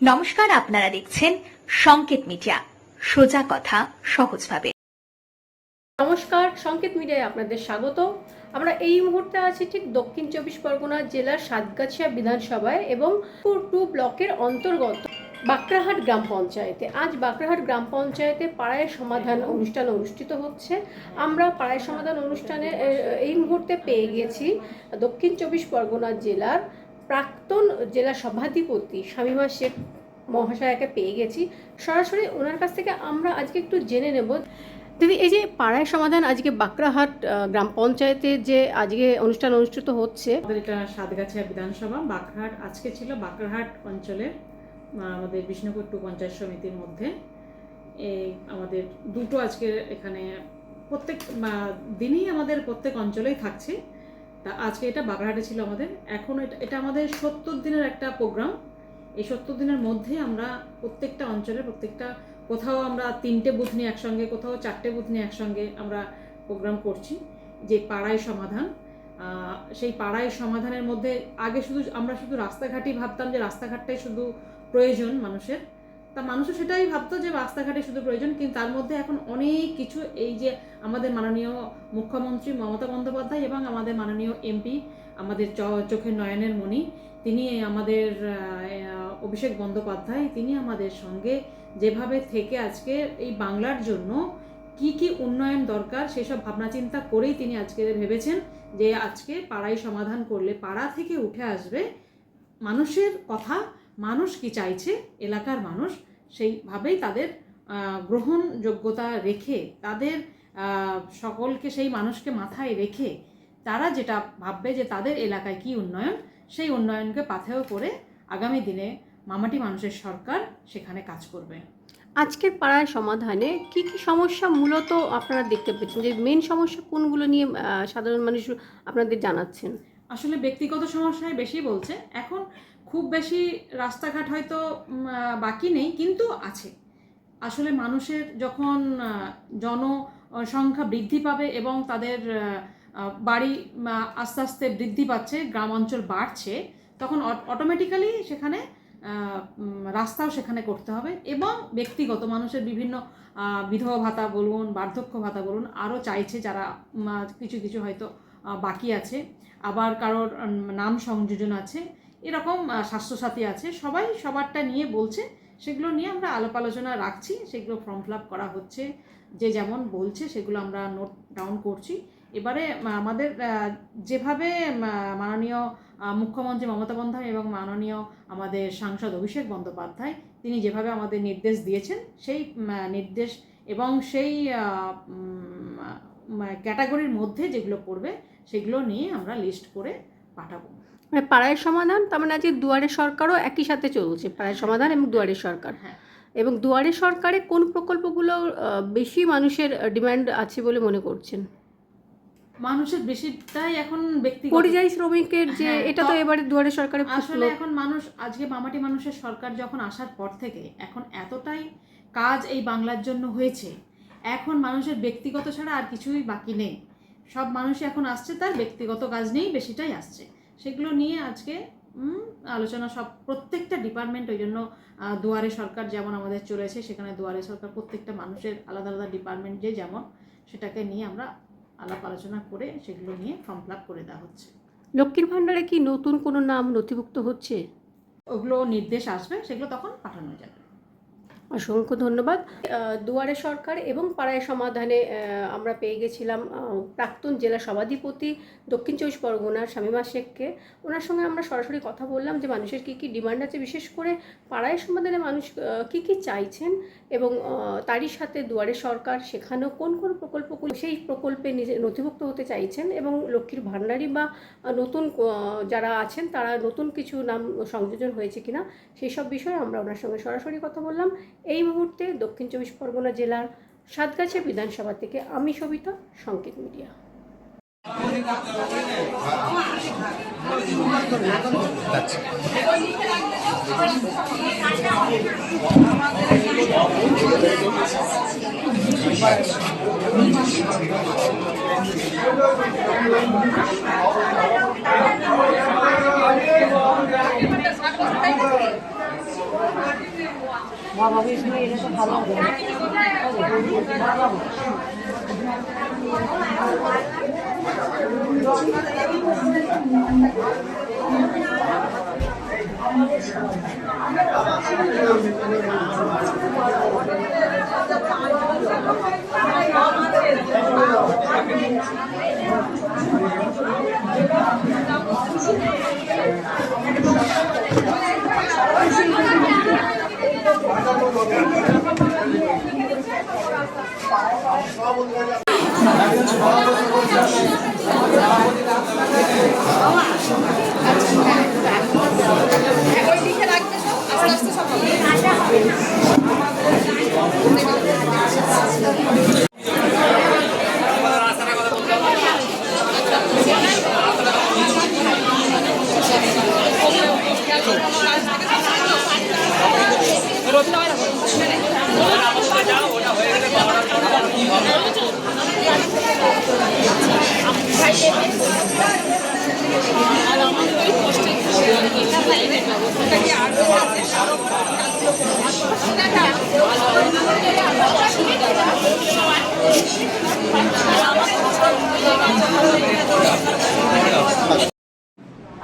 নমস্কার, আপনারা দেখছেন সংকেত মিডিয়া, সোজা কথা সহজভাবে। নমস্কার, সংকেত মিডিয়ায় আপনাদের স্বাগত। আমরা এই মুহূর্তে আছি ঠিক দক্ষিণ চব্বিশ পরগনা জেলার সাতগাছিয়া বিধানসভায় এবং 2 ব্লকের অন্তর্গত বাঁকড়াহাট গ্রাম পঞ্চায়েতে। আজ বাঁকড়াহাট গ্রাম পঞ্চায়েতে পাড়ায় সমাধান অনুষ্ঠান অনুষ্ঠিত হচ্ছে। আমরা পাড়ায় সমাধান অনুষ্ঠানে এই মুহূর্তে পেয়ে গেছি দক্ষিণ চব্বিশ পরগনা জেলার প্রাক্তন জেলা সভাধিপতি শামীমা শেখ মহাশয়াকে পেয়ে গেছি। সরাসরি ওনার কাছ থেকে আমরা আজকে একটু জেনে নেব। দিদি, এই যে পাড়ায় সমাধান আজকে বাঁকড়াহাট গ্রাম পঞ্চায়েতে যে আজকে অনুষ্ঠান অনুষ্ঠিত হচ্ছে, আমাদের এটা সাতগাছিয়া বিধানসভা বাঁকড়াহাট আজকে ছিল বাঁকড়াহাট অঞ্চলের আমাদের বিষ্ণুপুর 2 পঞ্চায়েত সমিতির মধ্যে এই আমাদের দুটো আজকে এখানে প্রত্যেক দিনই আমাদের প্রত্যেক অঞ্চলেই থাকছে। তা আজকে এটা বাঁকড়াহাটে ছিল আমাদের। এখন এটা আমাদের 70 দিনের একটা প্রোগ্রাম। এই 70 দিনের মধ্যে আমরা প্রত্যেকটা অঞ্চলে কোথাও আমরা 3টে বুথ নিয়ে একসঙ্গে, কোথাও 4টে বুথ নিয়ে একসঙ্গে আমরা প্রোগ্রাম করছি। যে পাড়ায় সমাধান, সেই পাড়ায় সমাধানের মধ্যে আগে আমরা শুধু রাস্তাঘাটই ভাবতাম যে রাস্তাঘাটটাই শুধু প্রয়োজন মানুষের। তা মানুষও সেটাই ভাবতো যে রাস্তাঘাটে শুধু প্রয়োজন, কিন্তু তার মধ্যে এখন অনেক কিছু, এই যে আমাদের মাননীয় মুখ্যমন্ত্রী মমতা বন্দ্যোপাধ্যায় এবং আমাদের মাননীয় এমপি আমাদের চোখের নয়নের মণি, তিনি আমাদের অভিষেক বন্দ্যোপাধ্যায়, তিনি আমাদের সঙ্গে যেভাবে থেকে আজকে এই বাংলার জন্য কি কি উন্নয়ন দরকার সেসব ভাবনা চিন্তা করেই তিনি আজকে ভেবেছেন যে আজকে পাড়ায় সমাধান করলে পাড়া থেকে উঠে আসবে মানুষের কথা, মানুষ কি চাইছে, এলাকার মানুষ সেইভাবেই তাদের গ্রহণযোগ্যতা রেখে, তাদের সকলকে, সেই মানুষকে মাথায় রেখে তারা যেটা ভাববে যে তাদের এলাকায় কি উন্নয়ন, সেই উন্নয়নকে পাথেয় করে আগামী দিনে মামাটি মানুষের সরকার সেখানে কাজ করবে। আজকের পাড়ায় সমাধানে কি কি সমস্যা মূলত আপনারা দেখতে পেয়েছেন, যে মেন সমস্যা কোনগুলো নিয়ে সাধারণ মানুষ আপনাদের জানাচ্ছেন? আসলে ব্যক্তিগত সমস্যায় বেশি বলছে। এখন খুব বেশি রাস্তাঘাট হয়তো বাকি নেই, কিন্তু আছে। আসলে মানুষের যখন জনসংখ্যা বৃদ্ধি পাবে এবং তাদের বাড়ি আস্তে আস্তে বৃদ্ধি পাচ্ছে, গ্রাম অঞ্চল বাড়ছে, তখন অটোমেটিক্যালি সেখানে রাস্তাও সেখানে করতে হবে। এবং ব্যক্তিগত মানুষের বিভিন্ন বিধবা ভাতা বলুন, বার্ধক্য ভাতা বলুন, আরও চাইছে যারা, কিছু কিছু হয়তো বাকি আছে, আবার কারোর নাম সংযোজন আছে, এরকম স্বাস্থ্যসাথী আছে, সবাই সবারটা নিয়ে বলছে। সেগুলো নিয়ে আমরা আলাপ আলোচনা রাখছি, সেগুলো ফর্ম ফিল আপ করা হচ্ছে, যে যেমন বলছে সেগুলো আমরা নোট ডাউন করছি। এবারে আমাদের যেভাবে মাননীয় মুখ্যমন্ত্রী মমতা বন্দ্যোপাধ্যায় এবং মাননীয় আমাদের সাংসদ অভিষেক বন্দ্যোপাধ্যায়, তিনি যেভাবে আমাদের নির্দেশ দিয়েছেন, সেই নির্দেশ এবং সেই ক্যাটাগরির মধ্যে যেগুলো পড়বে সেগুলো নিয়ে আমরা লিস্ট করে পাঠাবো। মানে পাড়ায় সমাধান, তার মানে আজকে দুয়ারে সরকারও একই সাথে চলছে, পাড়ায় সমাধান এবং দুয়ারে সরকার। হ্যাঁ, এবং দুয়ারে সরকারে কোন প্রকল্পগুলো বেশি মানুষের ডিমান্ড আছে বলে মনে করছেন? মানুষের বেশিটাই এখন ব্যক্তিগত, পরিযায়ী শ্রমিকের যে এটা তো এবারে দুয়ারে সরকারে আসলে এখন মানুষ, আজকে মামাটি মানুষের সরকার যখন আসার পর থেকে এখন এতটাই কাজ এই বাংলার জন্য হয়েছে, এখন মানুষের ব্যক্তিগত ছাড়া আর কিছুই বাকি নেই। সব মানুষই এখন আসছে তার ব্যক্তিগত কাজ নিয়েই বেশিটাই আসছে। সেগুলো নিয়ে আজকে আলোচনা, সব প্রত্যেকটা ডিপার্টমেন্ট, ওই জন্য দুয়ারে সরকার যেমন আমাদের চলেছে, সেখানে দুয়ারে সরকার প্রত্যেকটা মানুষের আলাদা আলাদা ডিপার্টমেন্ট যে যেমন, সেটাকে নিয়ে আমরা আলাপ আলোচনা করে সেগুলো নিয়ে ফর্ম ফিল আপ করে দেওয়া হচ্ছে। লক্ষ্মীর ভাণ্ডারে কি নতুন কোনো নাম নথিভুক্ত হচ্ছে? ওগুলো নির্দেশ আসবে, সেগুলো তখন পাঠানো যাবে। অসংখ্য ধন্যবাদ। দুয়ারে সরকার এবং পাড়ায় সমাধানে আমরা পেয়ে গেছিলাম প্রাক্তন জেলা সভাধিপতি দক্ষিণ চব্বিশ পরগনার শামীমা শেখকে। ওনার সঙ্গে আমরা সরাসরি কথা বললাম যে মানুষের কী কী ডিমান্ড আছে, বিশেষ করে পাড়ায় সমাধানে মানুষ কী কী চাইছেন, এবং তারই সাথে দুয়ারে সরকার সেখানেও কোন কোন প্রকল্পগুলো সেই প্রকল্পে নথিভুক্ত হতে চাইছেন, এবং লক্ষ্মীর ভাণ্ডারী বা নতুন যারা আছেন তারা নতুন কিছু নাম সংযোজন হয়েছে কিনা, সেই সব বিষয়ে আমরা ওনার সঙ্গে সরাসরি কথা বললাম। এই মুহূর্তে দক্ষিণ চব্বিশ পরগনা জেলার সাতগাছিয়া বিধানসভা থেকে আমি সবিতা, সংকেত মিডিয়া।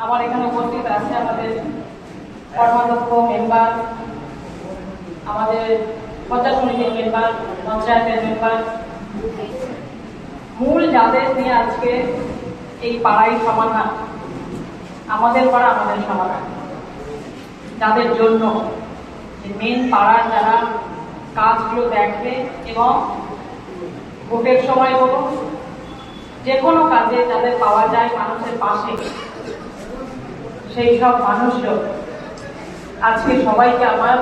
আমার এখানে উপস্থিত আছে আমাদের কর্মাধ্যক্ষ মেম্বার, আমাদের পঞ্চায়েত সমিতির মেম্বার, পঞ্চায়েতের মেম্বার, মূল যাদের নিয়ে আজকে এই পাড়াই সমাধান, আমাদের পাড়া আমাদের সমাধান, যাদের জন্য মেন পাড়ার যারা কাজগুলো দেখে এবং ভোটের সময় বলুন যে কোনো কাজে যাদের পাওয়া যায় মানুষের পাশে, সেই সব মানুষজন আজকে সবাইকে আমার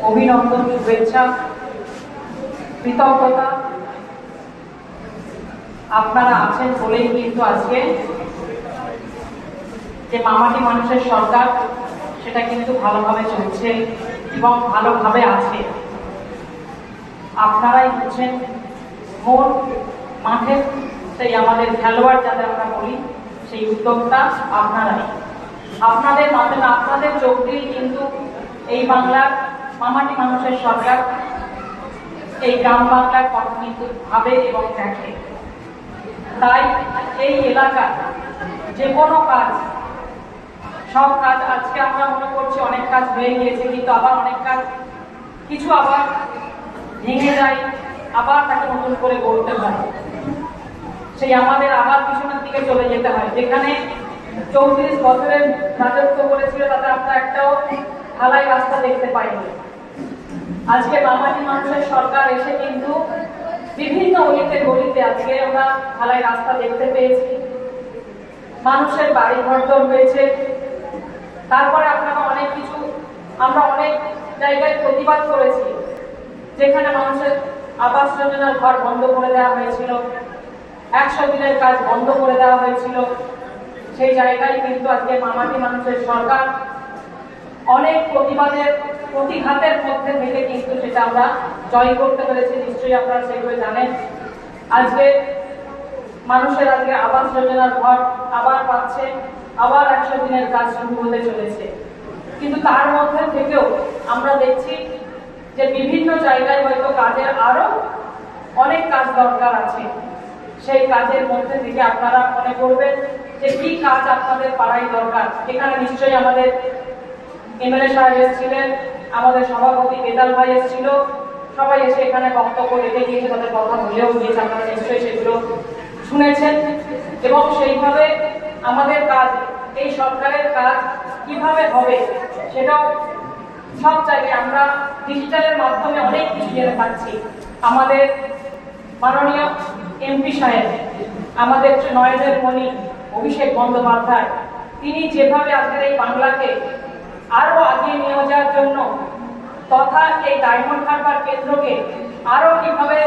অভিনন্দন, শুভেচ্ছা, কৃতজ্ঞতা। আপনারা আছেন বলেই কিন্তু আজকে যে মামাটি মানুষের সরকার সেটা কিন্তু ভালোভাবে চলছে এবং ভালোভাবে আছে। আপনারাই হচ্ছেন মূল মাঠের সেই আমাদের খেলোয়াড় যাদের আমরা বলি, সেই উদ্যোগটা আপনারাই। আপনাদের মাধ্যমে আপনাদের চোখ দিয়ে কিন্তু এই বাংলার মামাটি মানুষের সরকার এই গ্রাম বাংলার কথা কিন্তু ভাবে এবং দেখে। তাই এই এলাকার যে কোনো কাজ, সব কাজ আজকে আমরা মনে করছি অনেক কাজ হয়ে গিয়েছে, কিন্তু আবার অনেক কাজ কিছু আবার ভেঙে যায়, আবার তাকে নতুন করে গড়তে হয়। সেই আমাদের আবার পিছনের দিকে চলে যেতে হয়। যেখানে 34 বছরের রাজত্ব করেছিল তাতে আমরা একটাও ঢালাই রাস্তা দেখতে পাইনি। আজকে মামাটি মানুষের সরকার এসে কিন্তু বিভিন্ন অলিতে গলিতে আজকে আমরা ঢালাই রাস্তা দেখতে পেয়েছি, মানুষের বাড়ি ঘরদর হয়েছে। তারপরে আপনারা অনেক কিছু, আমরা অনেক জায়গায় প্রতিবাদ করেছি, যেখানে মানুষের আবাস যোজনার ঘর বন্ধ করে দেওয়া হয়েছিল, 100 দিনের কাজ বন্ধ করে দেওয়া হয়েছিল। সেই জায়গায় কিন্তু আজকে মামাটি মানুষের সরকার অনেক প্রতিঘাতের মধ্যে থেকে কিন্তু সেটা আমরা জয় করতে পেরেছি। নিশ্চয়ই আপনারা সেগুলো জানেন। আজকে মানুষের আজকে আবাস যোজনার ঘর আবার পাচ্ছে, আবার 100 দিনের কাজ শুরু হতে চলেছে। কিন্তু তার মধ্যে থেকেও আমরা দেখছি যে বিভিন্ন জায়গায় হয়তো কাজের আরো অনেক কাজ দরকার আছে। সেই কাজের মধ্যে থেকে আপনারা মনে করবেন যে কি কাজ আপনাদের পাড়ায় দরকার। এখানে নিশ্চয়ই আমাদের এমএলএ সাহেব এসেছিলেন, আমাদের সভাপতি বেতাল ভাই এসেছিল, সবাই এসে এখানে বক্তব্য রেখে গিয়েছে, তাদের কথা বলেও গিয়েছে, আপনারা নিশ্চয়ই সেগুলো শুনেছেন। এবং সেইভাবে আমাদের কাজ, এই সরকারের কাজ কিভাবে হবে সেটাও সব জায়গায় আমরা ডিজিটালের মাধ্যমে অনেক কিছু জেনে পাচ্ছি। আমাদের মাননীয় এমপি সাহেব, আমাদের নয়নের মণি অভিষেক বন্দ্যোপাধ্যায়, তিনি যেভাবে আজকের এই বাংলাকে আরো আগিয়ে নিয়ে যাওয়ার জন্য তথা এই ডায়মন্ড হারবার কেন্দ্রকে আরো কিভাবে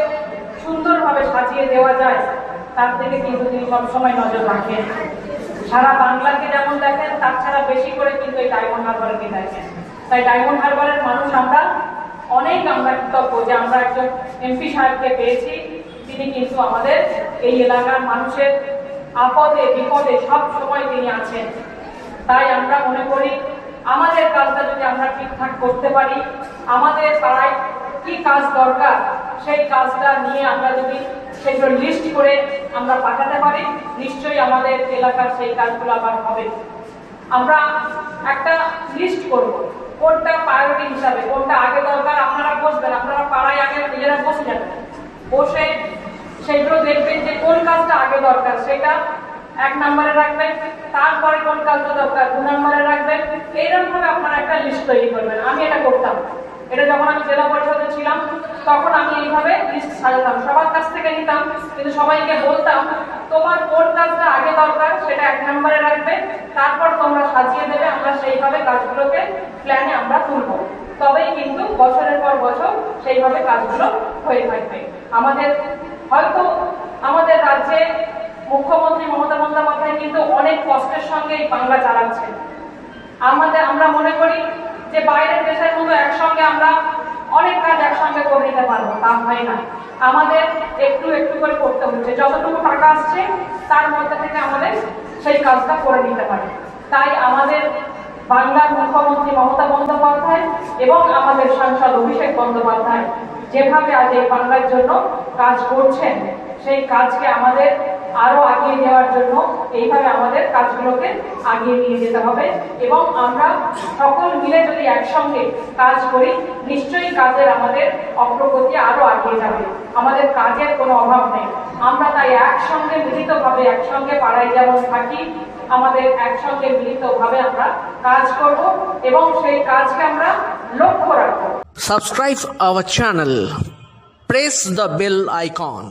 সুন্দরভাবে সাজিয়ে দেওয়া যায় তার থেকে কিন্তু তিনি সবসময় নজর রাখেন। সারা বাংলাকে যেমন দেখেন তার ছাড়া বেশি করে কিন্তু এই ডায়মন্ড হারবারকে দেখেন। তাই ডায়মন্ড হারবারের মানুষ আমরা কৃতজ্ঞ যে আমরা একজন এমপি সাহেবকে পেয়েছি, তিনি কিন্তু আমাদের এই এলাকার মানুষের আপদে বিপদে সব সময় তিনি আছেন। তাই আমরা মনে করি আমাদের কাজটা যদি আমরা ঠিকঠাক করতে পারি, আমাদের পাড়ায় কি কাজ দরকার সেই কাজটা নিয়ে আমরা যদি সেগুলো লিস্ট করে আমরা পাঠাতে পারি, নিশ্চয়ই আমাদের এলাকার সেই কাজগুলো আবার হবে। আমরা একটা লিস্ট করব কোনটা প্রায়োরিটি হিসাবে, কোনটা আগে দরকার। আপনারা বসবেন, আপনারা পাড়ায় আগে নিজেরা বসে যাবেন, বসে সেইগুলো দেখবেন যে কোন কাজটা আগে দরকার সেটা 1 নম্বরে রাখবেন, তারপরে কোন কাজটা দরকার 2 নম্বরে রাখবেন। এইরকম ভাবে আপনারা একটা লিস্ট তৈরি করবেন। আমি এটা করতাম, এটা যখন আমি জেলা পরিষদে ছিলাম তখন আমি এইভাবে লিস্ট সাজাতাম, সবার কাছ থেকে নিতাম, কিন্তু সবাইকে বলতাম তোমার কোন কাজটা আগে দরকার সেটা 1 নম্বরে রাখবে, তারপর তোমরা সাজিয়ে দেবে। আমরা সেইভাবে কাজগুলোকে প্ল্যানে আমরা তুলব, তবেই কিন্তু বছরের পর বছর সেইভাবে কাজগুলো হয়ে থাকবে। আমাদের হয়তো আমাদের রাজ্যে মুখ্যমন্ত্রী মমতা বন্দ্যোপাধ্যায় কিন্তু অনেক কষ্টের সঙ্গে এই বাংলা চালাচ্ছেন। আমরা মনে করি যে বাইরের দেশের মতো একসঙ্গে আমরা অনেক কাজ একসঙ্গে করে নিতে পারবো, তা হয় না। আমাদের একটু একটু করে করতে হচ্ছে, যতটুকু টাকা আসছে তার মধ্যে থেকে আমাদের সেই কাজটা করে নিতে পারি। তাই আমাদের বাংলার মুখ্যমন্ত্রী মমতা বন্দ্যোপাধ্যায় এবং আমাদের সাংসদ অভিষেক বন্দ্যোপাধ্যায় যেভাবে আজ এই বাংলার জন্য কাজ করছেন, সেই কাজকে আমাদের আরো আগিয়ে নেওয়ার জন্য এইভাবে আমাদের কাজগুলোকে আগিয়ে নিয়ে যেতে হবে। এবং আমরা সকল মিলে যদি একসঙ্গে কাজ করি, নিশ্চয়ই কাজের আমাদের অগ্রগতি আরো আগিয়ে যাবে। আমাদের কাজের কোনো অভাব নেই। আমরা তাই একসঙ্গে মিলিতভাবে, একসঙ্গে পাড়ায় যেমন থাকি, আমাদের একসঙ্গে মিলিতভাবে আমরা কাজ করব এবং সেই কাজকে আমরা লক্ষ্য রাখবো। Subscribe our channel. Press the bell icon.